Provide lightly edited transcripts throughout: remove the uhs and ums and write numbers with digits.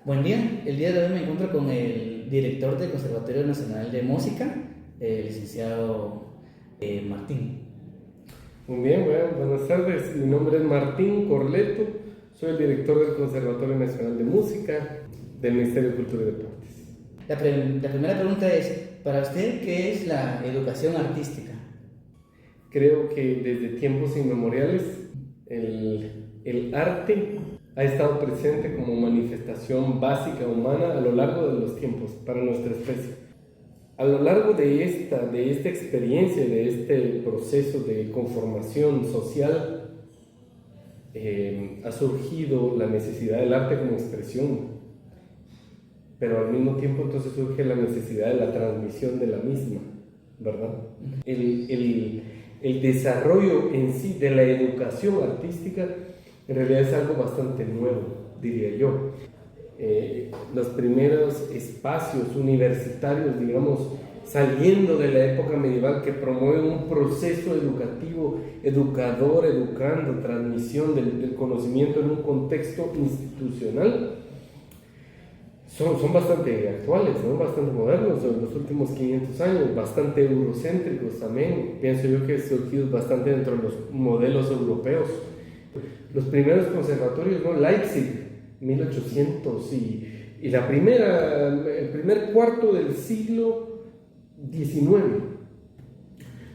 Buen día, el día de hoy me encuentro con el director del Conservatorio Nacional de Música, el licenciado Martín. Muy bien, bueno, buenas tardes. Mi nombre es Martín Corleto, soy el director del Conservatorio Nacional de Música del Ministerio de Cultura y Deportes. La primera pregunta es, para usted, ¿qué es la educación artística? Creo que desde tiempos inmemoriales el arte ha estado presente como manifestación básica humana a lo largo de los tiempos para nuestra especie. A lo largo de esta experiencia, de este proceso de conformación social, ha surgido la necesidad del arte como expresión, pero al mismo tiempo entonces surge la necesidad de la transmisión de la misma, ¿verdad? El desarrollo en sí de la educación artística en realidad es algo bastante nuevo, diría yo. Los primeros espacios universitarios, digamos, saliendo de la época medieval, que promueven un proceso educativo, educador, educando, transmisión del conocimiento en un contexto institucional, son bastante actuales, ¿no? Bastante modernos en los últimos 500 años, bastante eurocéntricos también. Pienso yo que surgidos bastante dentro de los modelos europeos. Los primeros conservatorios, ¿no? Leipzig, 1800, y el primer cuarto del siglo XIX,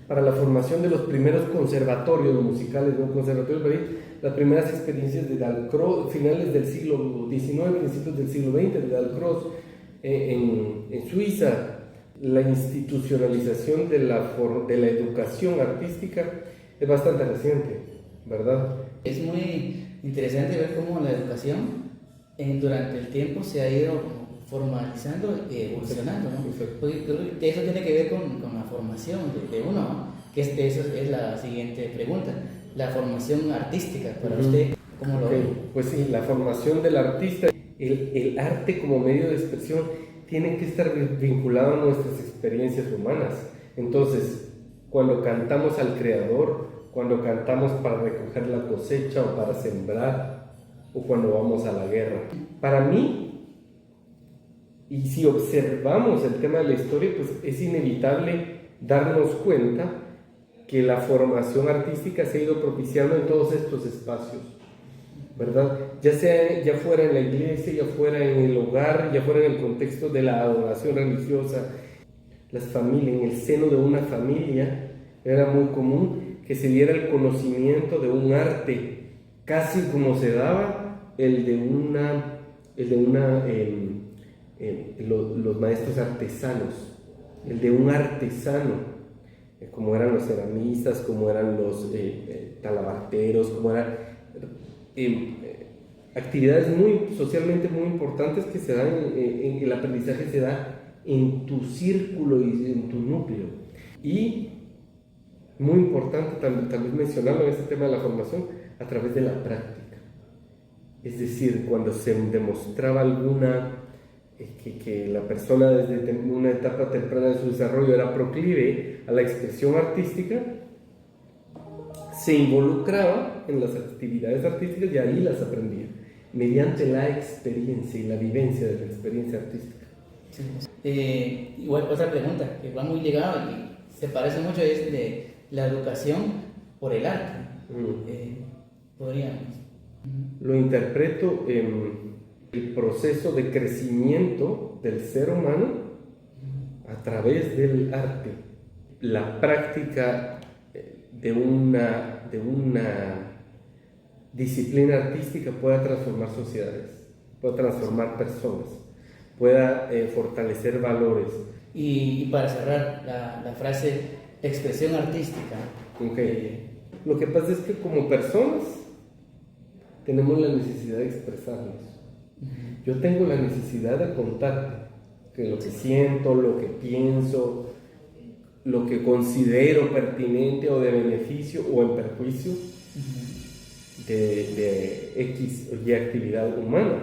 para la formación de los primeros conservatorios musicales, ¿no? Conservatorios de París, las primeras experiencias de Dalcroze, finales del siglo XIX, principios del siglo XX, de Dalcroze en Suiza. La institucionalización de la educación artística es bastante reciente, ¿verdad? Es muy interesante ver cómo la educación durante el tiempo se ha ido formalizando y evolucionando, ¿no? Porque creo que eso tiene que ver con la formación de uno, ¿no? Eso es la siguiente pregunta, la formación artística para usted, ¿cómo lo ve? Pues sí, la formación del artista, el arte como medio de expresión tiene que estar vinculado a nuestras experiencias humanas. Entonces, cuando cantamos al Creador, cuando cantamos para recoger la cosecha o para sembrar, o cuando vamos a la guerra. Para mí, y si observamos el tema de la historia, pues es inevitable darnos cuenta que la formación artística se ha ido propiciando en todos estos espacios, ¿verdad? Ya fuera en la iglesia, ya fuera en el hogar, ya fuera en el contexto de la adoración religiosa, las familias, en el seno de una familia, era muy común que se diera el conocimiento de un arte, casi como se daba los maestros artesanos, el de un artesano, como eran los ceramistas, como eran los talabarteros, como eran actividades socialmente muy importantes que se dan en el aprendizaje, se da en tu círculo y en tu núcleo. Y muy importante también mencionarlo en este tema de la formación, a través de la práctica. Es decir, cuando se demostraba que la persona desde una etapa temprana de su desarrollo era proclive a la expresión artística, se involucraba en las actividades artísticas y ahí las aprendía, mediante la experiencia y la vivencia de la experiencia artística. Sí. Igual otra pregunta que va muy ligada y se parece mucho es de la educación por el arte. Podríamos. Lo interpreto en el proceso de crecimiento del ser humano a través del arte. La práctica de una disciplina artística pueda transformar sociedades, pueda transformar personas, pueda fortalecer valores. Y para cerrar la frase, expresión artística. Lo que pasa es que como personas tenemos la necesidad de expresarnos. Yo tengo la necesidad de contarte que lo que siento, lo que pienso, lo que considero pertinente o de beneficio o en perjuicio de X o Y actividad humana.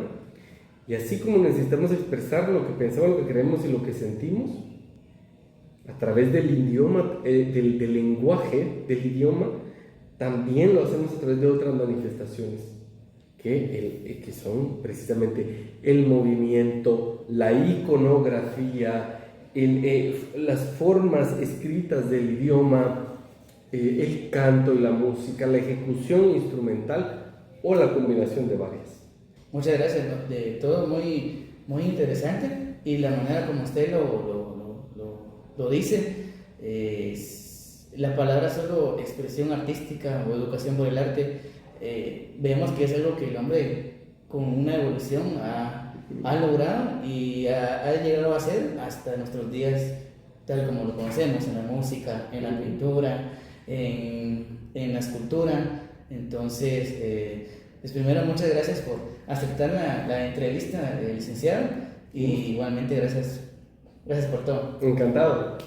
Y así como necesitamos expresar lo que pensamos, lo que queremos y lo que sentimos, a través del idioma, del lenguaje, del idioma, también lo hacemos a través de otras manifestaciones que son precisamente el movimiento, la iconografía, las formas escritas del idioma, el canto y la música, la ejecución instrumental o la combinación de varias. Muchas gracias, ¿no? De todo muy, muy interesante, y la manera como usted lo dice, la palabra solo expresión artística o educación por el arte, vemos que es algo que el hombre con una evolución ha logrado y ha llegado a hacer hasta nuestros días tal como lo conocemos, en la música, en la pintura, en la escultura. Entonces, pues primero muchas gracias por aceptar la entrevista, licenciado, y igualmente gracias por todo. Encantado.